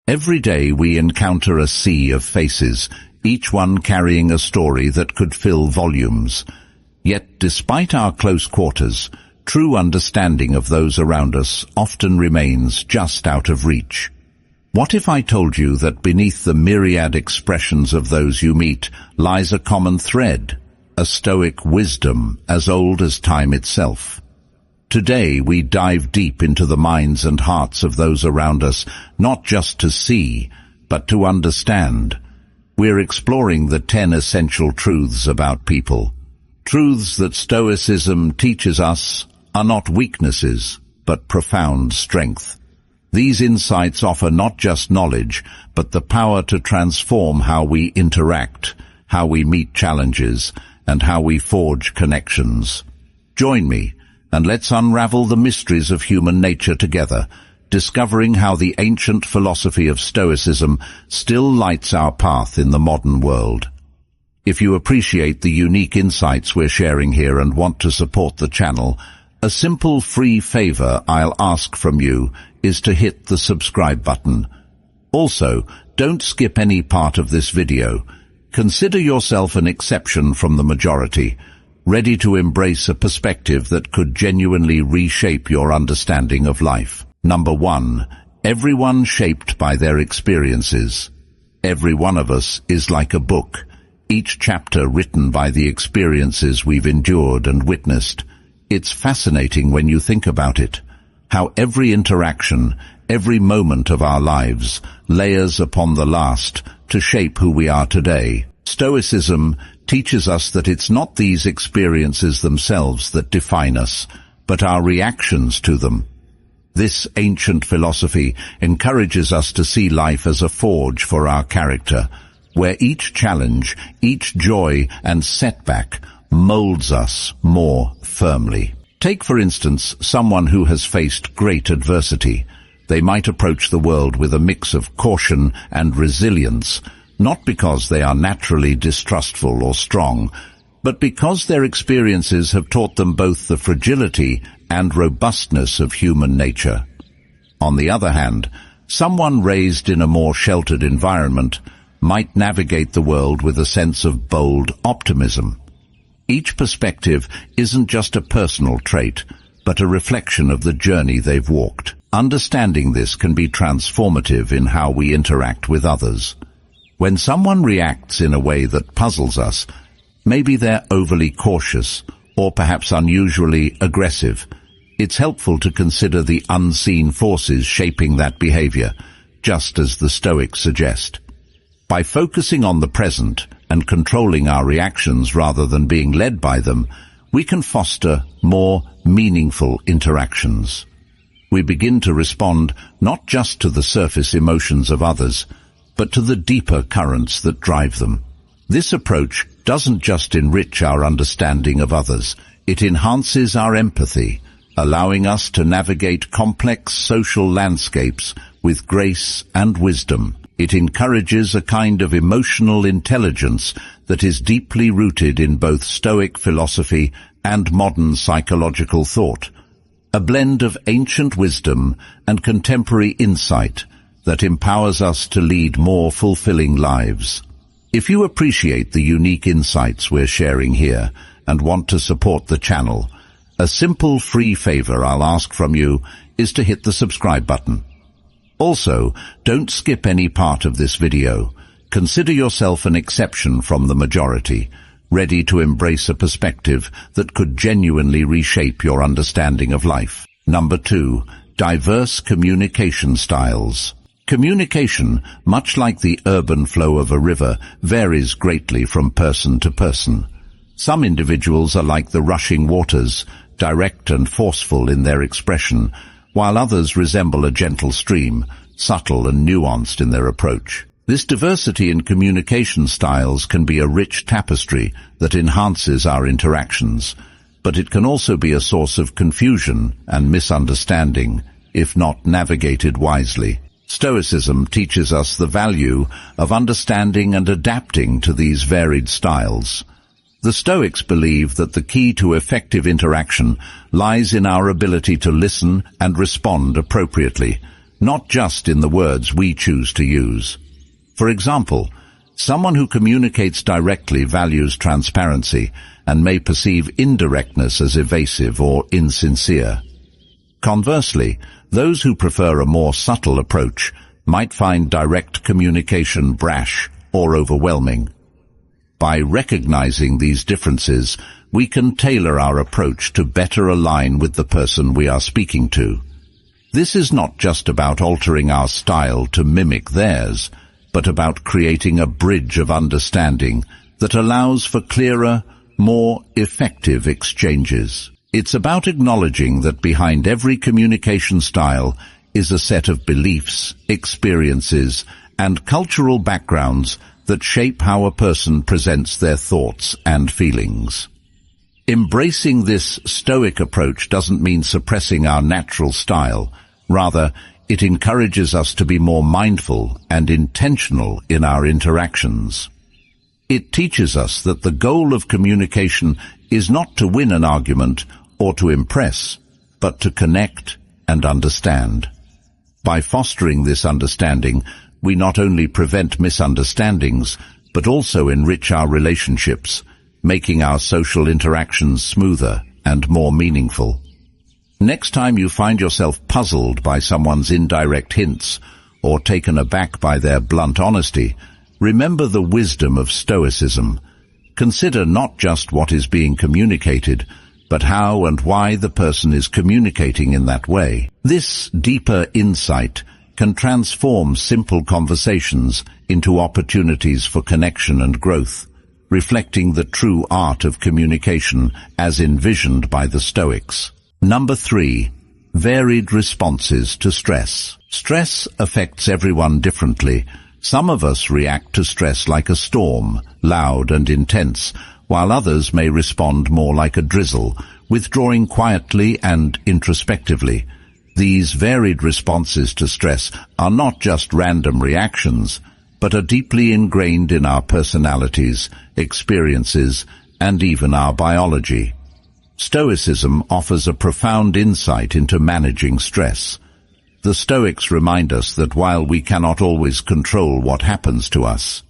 Every day we encounter a sea of faces, each one carrying a story that could fill volumes. Yet, despite our close quarters, true understanding of those around us often remains just out of reach. What if I told you that beneath the myriad expressions of those you meet lies a common thread, a Stoic wisdom as old as time itself? Today we dive deep into the minds and hearts of those around us, not just to see, but to understand. We're exploring the 10 essential truths about people. Truths that Stoicism teaches us are not weaknesses, but profound strength. These insights offer not just knowledge, but the power to transform how we interact, how we meet challenges, and how we forge connections. Join me, and let's unravel the mysteries of human nature together, discovering how the ancient philosophy of Stoicism still lights our path in the modern world. If you appreciate the unique insights we're sharing here and want to support the channel, a simple free favor I'll ask from you is to hit the subscribe button. Also, don't skip any part of this video. Consider yourself an exception from the majority, ready to embrace a perspective that could genuinely reshape your understanding of life. Number 1. Everyone shaped by their experiences. Every one of us is like a book, each chapter written by the experiences we've endured and witnessed. It's fascinating when you think about it, how every interaction, every moment of our lives layers upon the last to shape who we are today. Stoicism teaches us that it's not these experiences themselves that define us, but our reactions to them. This ancient philosophy encourages us to see life as a forge for our character, where each challenge, each joy and setback molds us more firmly. Take, for instance, someone who has faced great adversity. They might approach the world with a mix of caution and resilience, not because they are naturally distrustful or strong, but because their experiences have taught them both the fragility and robustness of human nature. On the other hand, someone raised in a more sheltered environment might navigate the world with a sense of bold optimism. Each perspective isn't just a personal trait, but a reflection of the journey they've walked. Understanding this can be transformative in how we interact with others. When someone reacts in a way that puzzles us, maybe they're overly cautious or perhaps unusually aggressive, it's helpful to consider the unseen forces shaping that behavior, just as the Stoics suggest. By focusing on the present and controlling our reactions rather than being led by them, we can foster more meaningful interactions. We begin to respond not just to the surface emotions of others, but to the deeper currents that drive them. This approach doesn't just enrich our understanding of others, it enhances our empathy, allowing us to navigate complex social landscapes with grace and wisdom. It encourages a kind of emotional intelligence that is deeply rooted in both Stoic philosophy and modern psychological thought, a blend of ancient wisdom and contemporary insight that empowers us to lead more fulfilling lives. If you appreciate the unique insights we're sharing here and want to support the channel, a simple free favor I'll ask from you is to hit the subscribe button. Also, don't skip any part of this video. Consider yourself an exception from the majority, ready to embrace a perspective that could genuinely reshape your understanding of life. Number 2. Diverse communication styles. Communication, much like the urban flow of a river, varies greatly from person to person. Some individuals are like the rushing waters, direct and forceful in their expression, while others resemble a gentle stream, subtle and nuanced in their approach. This diversity in communication styles can be a rich tapestry that enhances our interactions, but it can also be a source of confusion and misunderstanding if not navigated wisely. Stoicism teaches us the value of understanding and adapting to these varied styles. The Stoics believe that the key to effective interaction lies in our ability to listen and respond appropriately, not just in the words we choose to use. For example, someone who communicates directly values transparency and may perceive indirectness as evasive or insincere. Conversely, those who prefer a more subtle approach might find direct communication brash or overwhelming. By recognizing these differences, we can tailor our approach to better align with the person we are speaking to. This is not just about altering our style to mimic theirs, but about creating a bridge of understanding that allows for clearer, more effective exchanges. It's about acknowledging that behind every communication style is a set of beliefs, experiences, and cultural backgrounds that shape how a person presents their thoughts and feelings. Embracing this Stoic approach doesn't mean suppressing our natural style. Rather, it encourages us to be more mindful and intentional in our interactions. It teaches us that the goal of communication is not to win an argument or to impress, but to connect and understand. By fostering this understanding, we not only prevent misunderstandings, but also enrich our relationships, making our social interactions smoother and more meaningful. Next time you find yourself puzzled by someone's indirect hints or taken aback by their blunt honesty, remember the wisdom of Stoicism. Consider not just what is being communicated, but how and why the person is communicating in that way. This deeper insight can transform simple conversations into opportunities for connection and growth, reflecting the true art of communication as envisioned by the Stoics. Number 3. Varied responses to stress. Stress affects everyone differently. Some of us react to stress like a storm, loud and intense, while others may respond more like a drizzle, withdrawing quietly and introspectively. These varied responses to stress are not just random reactions, but are deeply ingrained in our personalities, experiences, and even our biology. Stoicism offers a profound insight into managing stress. The Stoics remind us that while we cannot always control what happens to us,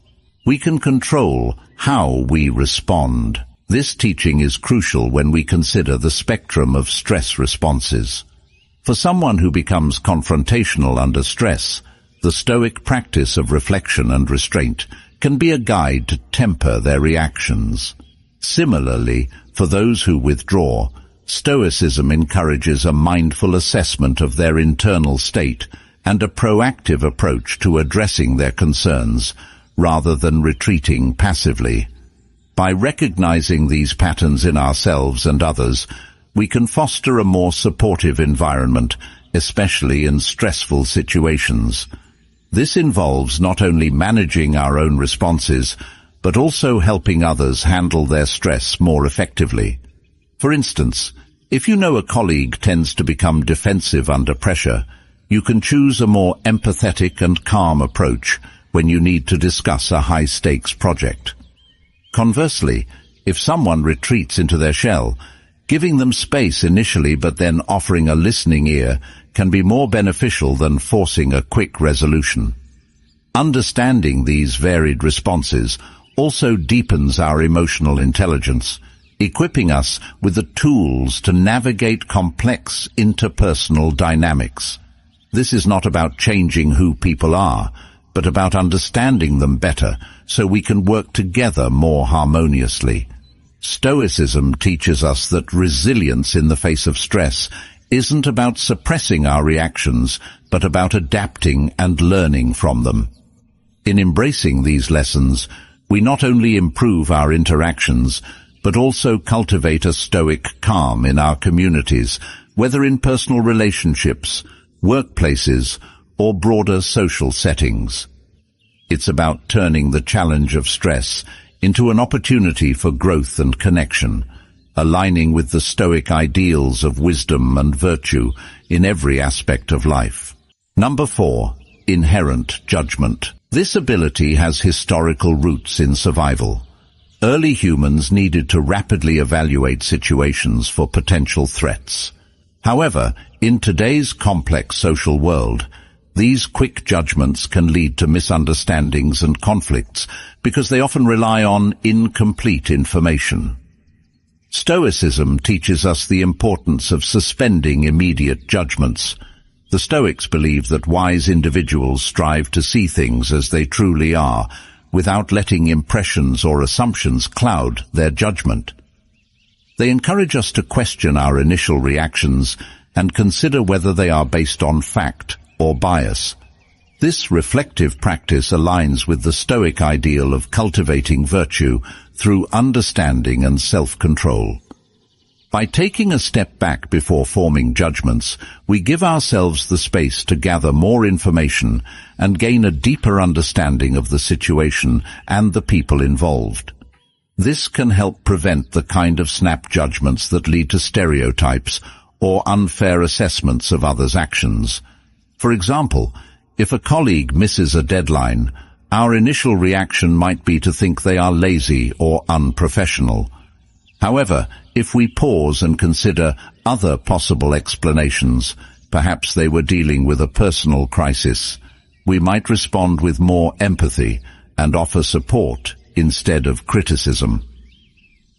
we can control how we respond. This teaching is crucial when we consider the spectrum of stress responses. For someone who becomes confrontational under stress, the Stoic practice of reflection and restraint can be a guide to temper their reactions. Similarly, for those who withdraw, Stoicism encourages a mindful assessment of their internal state and a proactive approach to addressing their concerns, rather than retreating passively. By recognizing these patterns in ourselves and others, we can foster a more supportive environment, especially in stressful situations. This involves not only managing our own responses, but also helping others handle their stress more effectively. For instance, if you know a colleague tends to become defensive under pressure, you can choose a more empathetic and calm approach when you need to discuss a high-stakes project. Conversely, if someone retreats into their shell, giving them space initially but then offering a listening ear can be more beneficial than forcing a quick resolution. Understanding these varied responses also deepens our emotional intelligence, equipping us with the tools to navigate complex interpersonal dynamics. This is not about changing who people are, but about understanding them better so we can work together more harmoniously. Stoicism teaches us that resilience in the face of stress isn't about suppressing our reactions, but about adapting and learning from them. In embracing these lessons, we not only improve our interactions, but also cultivate a Stoic calm in our communities, whether in personal relationships, workplaces, or broader social settings. It's about turning the challenge of stress into an opportunity for growth and connection, aligning with the Stoic ideals of wisdom and virtue in every aspect of life. Number 4. Inherent judgment. This ability has historical roots in survival. Early humans needed to rapidly evaluate situations for potential threats. However, in today's complex social world, These quick judgments can lead to misunderstandings and conflicts because they often rely on incomplete information. Stoicism teaches us the importance of suspending immediate judgments. The Stoics believe that wise individuals strive to see things as they truly are, without letting impressions or assumptions cloud their judgment. They encourage us to question our initial reactions and consider whether they are based on fact or bias. This reflective practice aligns with the Stoic ideal of cultivating virtue through understanding and self-control. By taking a step back before forming judgments, we give ourselves the space to gather more information and gain a deeper understanding of the situation and the people involved. This can help prevent the kind of snap judgments that lead to stereotypes or unfair assessments of others' actions. For example, if a colleague misses a deadline, our initial reaction might be to think they are lazy or unprofessional. However, if we pause and consider other possible explanations, perhaps they were dealing with a personal crisis, we might respond with more empathy and offer support instead of criticism.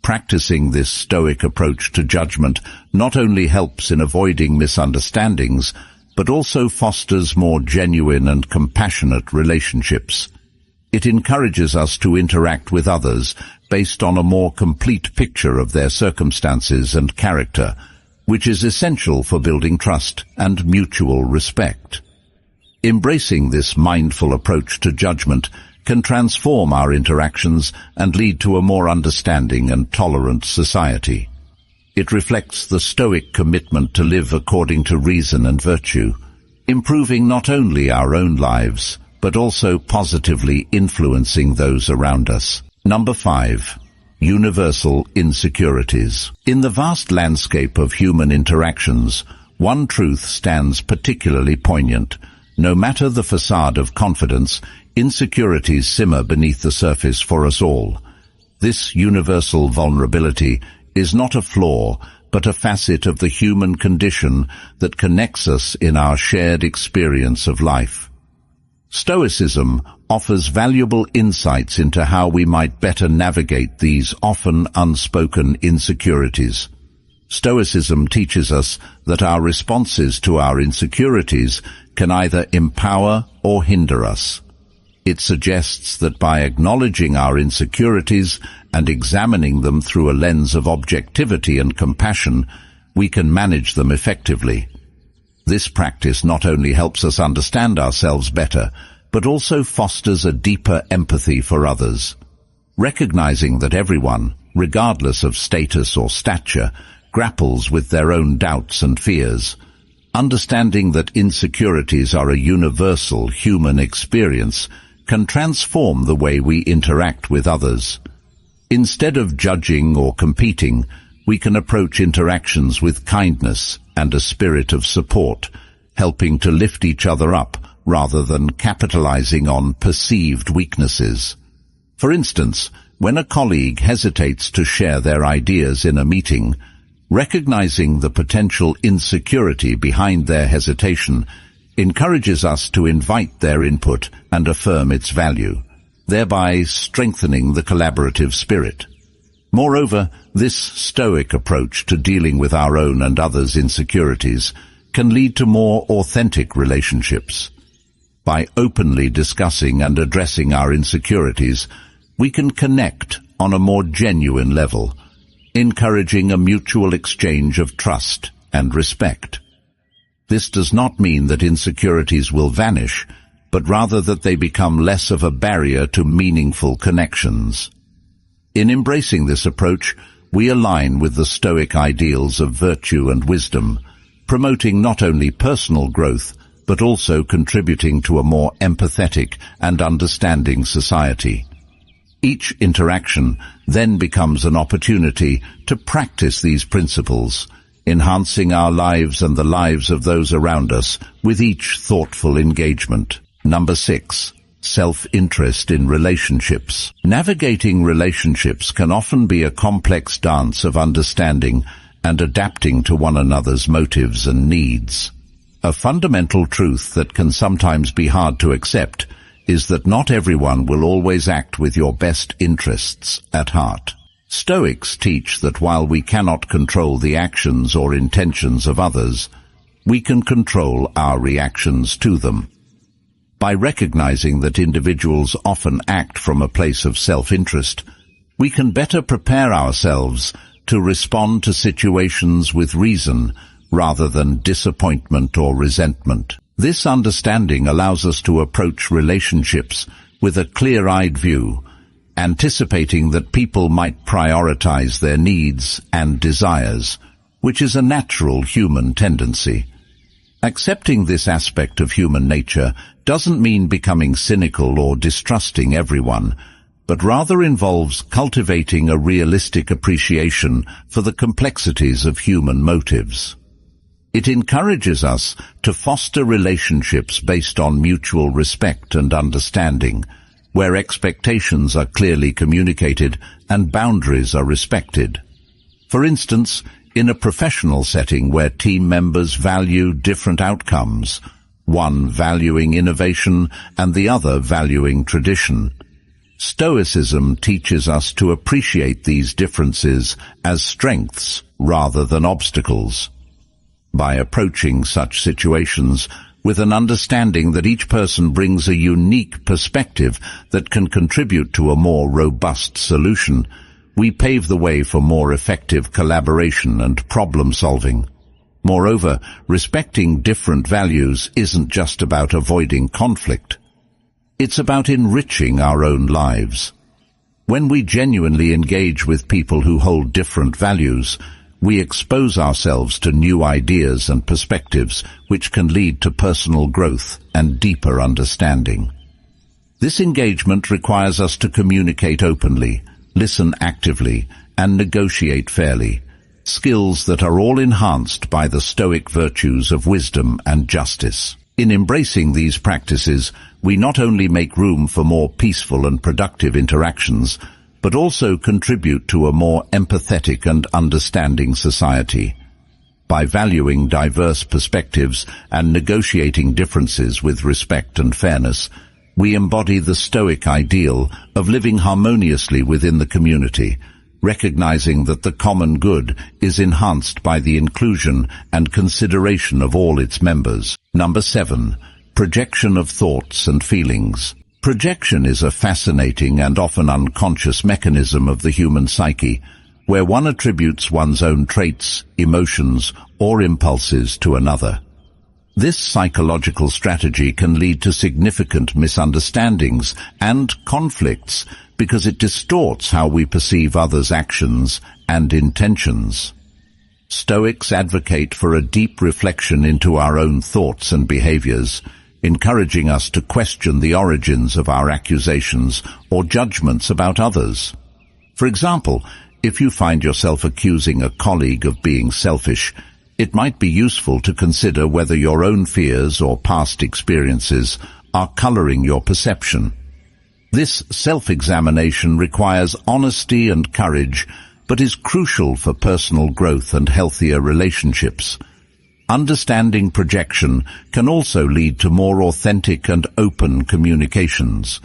Practicing this Stoic approach to judgment not only helps in avoiding misunderstandings, but also fosters more genuine and compassionate relationships. It encourages us to interact with others based on a more complete picture of their circumstances and character, which is essential for building trust and mutual respect. Embracing this mindful approach to judgment can transform our interactions and lead to a more understanding and tolerant society. It reflects the Stoic commitment to live according to reason and virtue, improving not only our own lives, but also positively influencing those around us. Number 5. Universal insecurities. In the vast landscape of human interactions, one truth stands particularly poignant. No matter the facade of confidence, insecurities simmer beneath the surface for us all. This universal vulnerability is not a flaw, but a facet of the human condition that connects us in our shared experience of life. Stoicism offers valuable insights into how we might better navigate these often unspoken insecurities. Stoicism teaches us that our responses to our insecurities can either empower or hinder us. It suggests that by acknowledging our insecurities and examining them through a lens of objectivity and compassion, we can manage them effectively. This practice not only helps us understand ourselves better, but also fosters a deeper empathy for others. Recognizing that everyone, regardless of status or stature, grapples with their own doubts and fears. Understanding that insecurities are a universal human experience can transform the way we interact with others. Instead of judging or competing, we can approach interactions with kindness and a spirit of support, helping to lift each other up rather than capitalizing on perceived weaknesses. For instance, when a colleague hesitates to share their ideas in a meeting, recognizing the potential insecurity behind their hesitation encourages us to invite their input and affirm its value, thereby strengthening the collaborative spirit. Moreover, this Stoic approach to dealing with our own and others' insecurities can lead to more authentic relationships. By openly discussing and addressing our insecurities, we can connect on a more genuine level, encouraging a mutual exchange of trust and respect. This does not mean that insecurities will vanish, but rather that they become less of a barrier to meaningful connections. In embracing this approach, we align with the Stoic ideals of virtue and wisdom, promoting not only personal growth, but also contributing to a more empathetic and understanding society. Each interaction then becomes an opportunity to practice these principles, enhancing our lives and the lives of those around us with each thoughtful engagement. Number 6. Self-interest in relationships. Navigating relationships can often be a complex dance of understanding and adapting to one another's motives and needs. A fundamental truth that can sometimes be hard to accept is that not everyone will always act with your best interests at heart. Stoics teach that while we cannot control the actions or intentions of others, we can control our reactions to them. By recognizing that individuals often act from a place of self-interest, we can better prepare ourselves to respond to situations with reason rather than disappointment or resentment. This understanding allows us to approach relationships with a clear-eyed view, anticipating that people might prioritize their needs and desires, which is a natural human tendency. Accepting this aspect of human nature doesn't mean becoming cynical or distrusting everyone, but rather involves cultivating a realistic appreciation for the complexities of human motives. It encourages us to foster relationships based on mutual respect and understanding, where expectations are clearly communicated and boundaries are respected. For instance, in a professional setting where team members value different outcomes, one valuing innovation and the other valuing tradition, Stoicism teaches us to appreciate these differences as strengths rather than obstacles. By approaching such situations with an understanding that each person brings a unique perspective that can contribute to a more robust solution, we pave the way for more effective collaboration and problem-solving. Moreover, respecting different values isn't just about avoiding conflict. It's about enriching our own lives. When we genuinely engage with people who hold different values, we expose ourselves to new ideas and perspectives which can lead to personal growth and deeper understanding. This engagement requires us to communicate openly, listen actively, and negotiate fairly, skills that are all enhanced by the Stoic virtues of wisdom and justice. In embracing these practices, we not only make room for more peaceful and productive interactions, but also contribute to a more empathetic and understanding society. By valuing diverse perspectives and negotiating differences with respect and fairness, we embody the Stoic ideal of living harmoniously within the community, recognizing that the common good is enhanced by the inclusion and consideration of all its members. Number 7. Projection of thoughts and feelings. Projection is a fascinating and often unconscious mechanism of the human psyche, where one attributes one's own traits, emotions, or impulses to another. This psychological strategy can lead to significant misunderstandings and conflicts because it distorts how we perceive others' actions and intentions. Stoics advocate for a deep reflection into our own thoughts and behaviors, encouraging us to question the origins of our accusations or judgments about others. For example, if you find yourself accusing a colleague of being selfish, it might be useful to consider whether your own fears or past experiences are coloring your perception. This self-examination requires honesty and courage, but is crucial for personal growth and healthier relationships. Understanding projection can also lead to more authentic and open communications.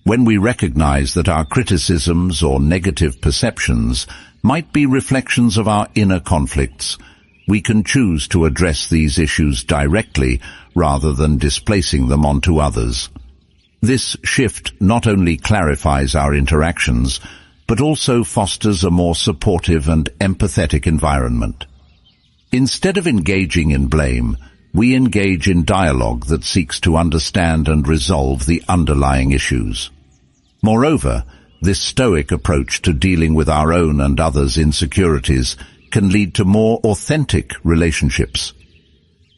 When we recognize that our criticisms or negative perceptions might be reflections of our inner conflicts, we can choose to address these issues directly rather than displacing them onto others. This shift not only clarifies our interactions, but also fosters a more supportive and empathetic environment. Instead of engaging in blame, we engage in dialogue that seeks to understand and resolve the underlying issues. Moreover, this Stoic approach to dealing with our own and others' insecurities can lead to more authentic relationships.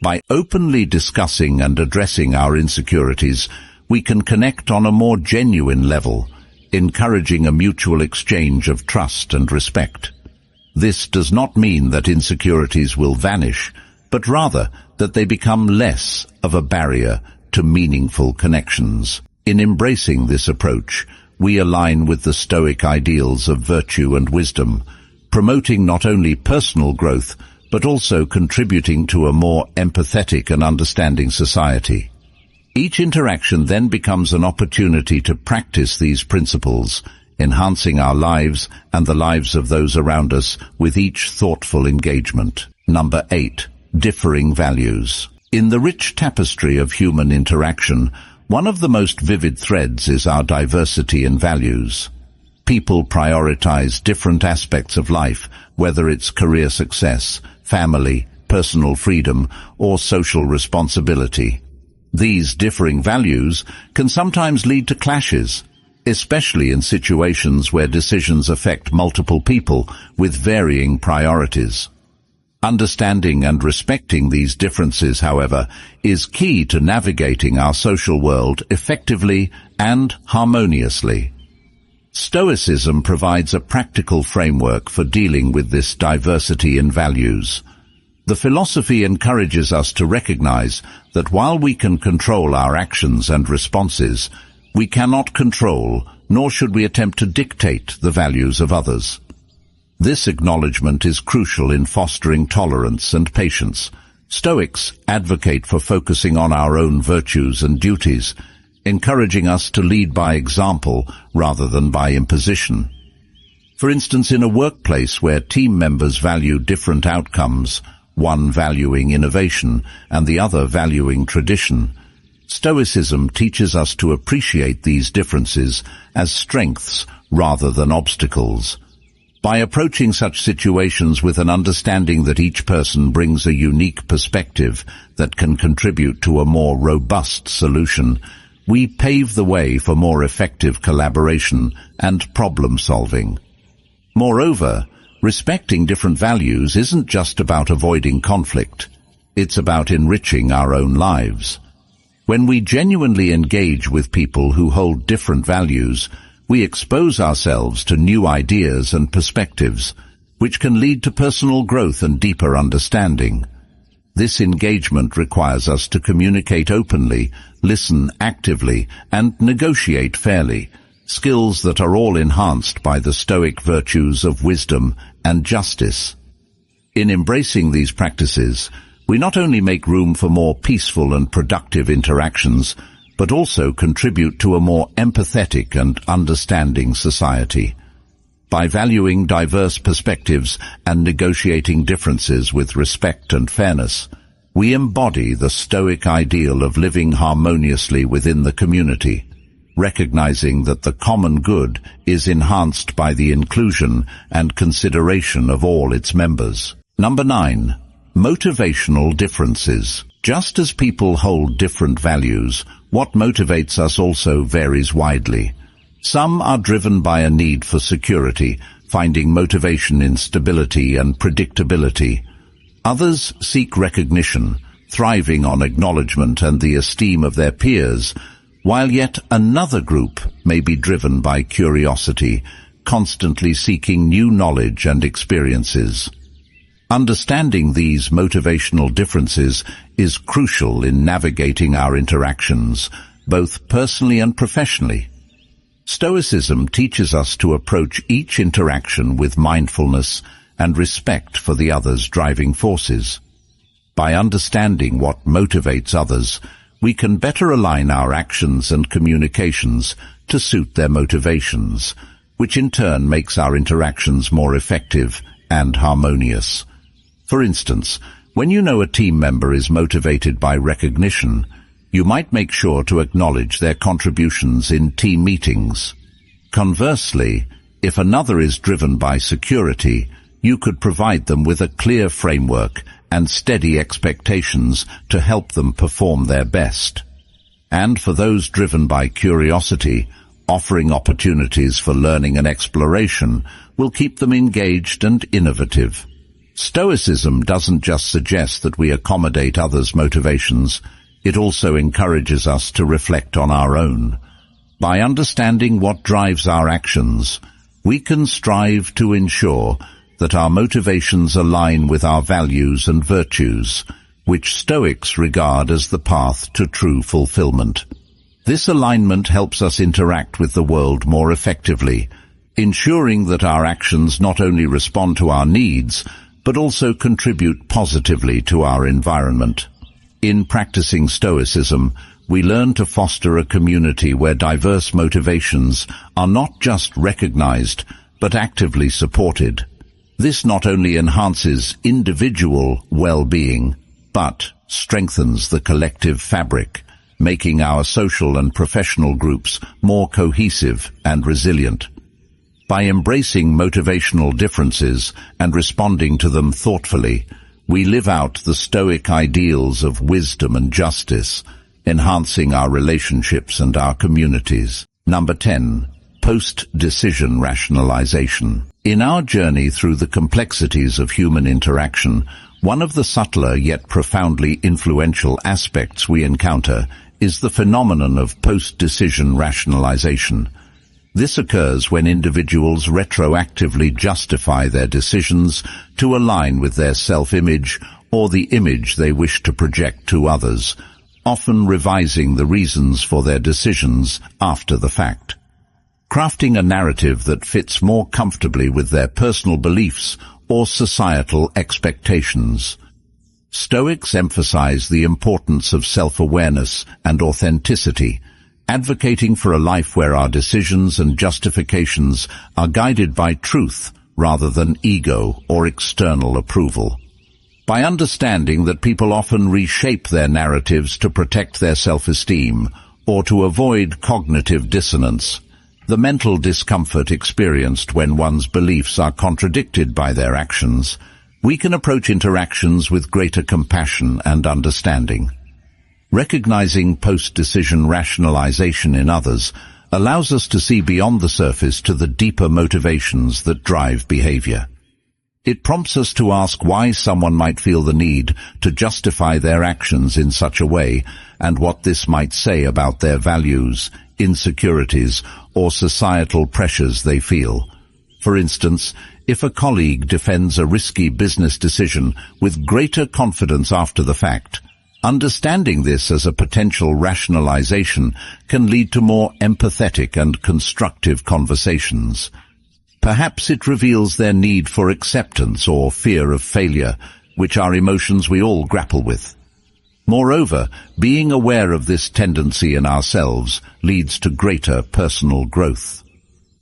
By openly discussing and addressing our insecurities, we can connect on a more genuine level, encouraging a mutual exchange of trust and respect. This does not mean that insecurities will vanish, but rather that they become less of a barrier to meaningful connections. In embracing this approach, we align with the Stoic ideals of virtue and wisdom, promoting not only personal growth, but also contributing to a more empathetic and understanding society. Each interaction then becomes an opportunity to practice these principles, enhancing our lives and the lives of those around us with each thoughtful engagement. Number 8. Differing values. In the rich tapestry of human interaction, one of the most vivid threads is our diversity in values. People prioritize different aspects of life, whether it's career success, family, personal freedom, or social responsibility. These differing values can sometimes lead to clashes, especially in situations where decisions affect multiple people with varying priorities. Understanding and respecting these differences, however, is key to navigating our social world effectively and harmoniously. Stoicism provides a practical framework for dealing with this diversity in values. The philosophy encourages us to recognize that while we can control our actions and responses, we cannot control, nor should we attempt to dictate the values of others. This acknowledgement is crucial in fostering tolerance and patience. Stoics advocate for focusing on our own virtues and duties, encouraging us to lead by example rather than by imposition. For instance, in a workplace where team members value different outcomes, one valuing innovation and the other valuing tradition, Stoicism teaches us to appreciate these differences as strengths rather than obstacles. By approaching such situations with an understanding that each person brings a unique perspective that can contribute to a more robust solution, we pave the way for more effective collaboration and problem-solving. Moreover, respecting different values isn't just about avoiding conflict. It's about enriching our own lives. When we genuinely engage with people who hold different values, we expose ourselves to new ideas and perspectives, which can lead to personal growth and deeper understanding. This engagement requires us to communicate openly, listen actively, and negotiate fairly, skills that are all enhanced by the Stoic virtues of wisdom and justice. In embracing these practices, we not only make room for more peaceful and productive interactions, but also contribute to a more empathetic and understanding society. By valuing diverse perspectives and negotiating differences with respect and fairness, we embody the Stoic ideal of living harmoniously within the community, recognizing that the common good is enhanced by the inclusion and consideration of all its members. Number 9. Motivational differences. Just as people hold different values, what motivates us also varies widely. Some are driven by a need for security, finding motivation in stability and predictability. Others seek recognition, thriving on acknowledgement and the esteem of their peers, while yet another group may be driven by curiosity, constantly seeking new knowledge and experiences. Understanding these motivational differences is crucial in navigating our interactions, both personally and professionally. Stoicism teaches us to approach each interaction with mindfulness and respect for the other's driving forces. By understanding what motivates others, we can better align our actions and communications to suit their motivations, which in turn makes our interactions more effective and harmonious. For instance, when you know a team member is motivated by recognition, you might make sure to acknowledge their contributions in team meetings. Conversely, if another is driven by security, you could provide them with a clear framework and steady expectations to help them perform their best. And for those driven by curiosity, offering opportunities for learning and exploration will keep them engaged and innovative. Stoicism doesn't just suggest that we accommodate others' motivations, it also encourages us to reflect on our own. By understanding what drives our actions, we can strive to ensure that our motivations align with our values and virtues, which Stoics regard as the path to true fulfillment. This alignment helps us interact with the world more effectively, ensuring that our actions not only respond to our needs, but also contribute positively to our environment. In practicing Stoicism, we learn to foster a community where diverse motivations are not just recognized, but actively supported. This not only enhances individual well-being, but strengthens the collective fabric, making our social and professional groups more cohesive and resilient. By embracing motivational differences and responding to them thoughtfully, we live out the Stoic ideals of wisdom and justice, enhancing our relationships and our communities. Number 10. Post-decision rationalization. In our journey through the complexities of human interaction, one of the subtler yet profoundly influential aspects we encounter is the phenomenon of post-decision rationalization. This occurs when individuals retroactively justify their decisions to align with their self-image or the image they wish to project to others, often revising the reasons for their decisions after the fact. Crafting a narrative that fits more comfortably with their personal beliefs or societal expectations. Stoics emphasize the importance of self-awareness and authenticity, advocating for a life where our decisions and justifications are guided by truth rather than ego or external approval. By understanding that people often reshape their narratives to protect their self-esteem or to avoid cognitive dissonance, the mental discomfort experienced when one's beliefs are contradicted by their actions, we can approach interactions with greater compassion and understanding. Recognizing post-decision rationalization in others allows us to see beyond the surface to the deeper motivations that drive behavior. It prompts us to ask why someone might feel the need to justify their actions in such a way and what this might say about their values, insecurities, or societal pressures they feel. For instance, if a colleague defends a risky business decision with greater confidence after the fact, understanding this as a potential rationalization can lead to more empathetic and constructive conversations. Perhaps it reveals their need for acceptance or fear of failure, which are emotions we all grapple with. Moreover, being aware of this tendency in ourselves leads to greater personal growth.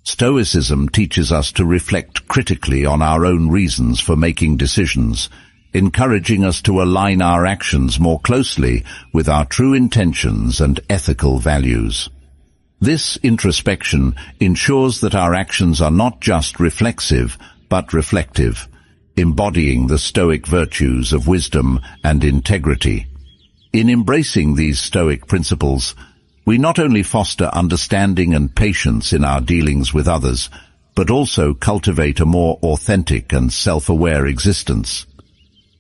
Stoicism teaches us to reflect critically on our own reasons for making decisions, encouraging us to align our actions more closely with our true intentions and ethical values. This introspection ensures that our actions are not just reflexive, but reflective, embodying the Stoic virtues of wisdom and integrity. In embracing these Stoic principles, we not only foster understanding and patience in our dealings with others, but also cultivate a more authentic and self-aware existence.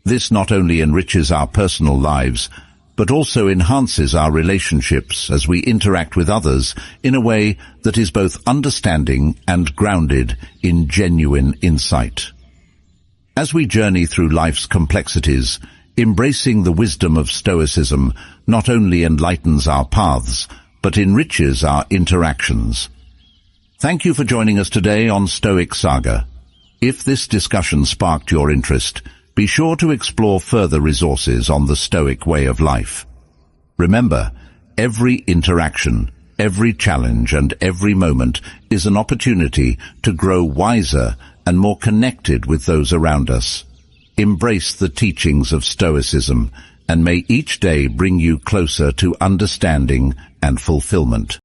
This not only enriches our personal lives, but also enhances our relationships as we interact with others in a way that is both understanding and grounded in genuine insight. As we journey through life's complexities, embracing the wisdom of Stoicism not only enlightens our paths, but enriches our interactions. Thank you for joining us today on Stoic Saga. If this discussion sparked your interest, be sure to explore further resources on the Stoic way of life. Remember, every interaction, every challenge, and every moment is an opportunity to grow wiser and more connected with those around us. Embrace the teachings of Stoicism, and may each day bring you closer to understanding and fulfillment.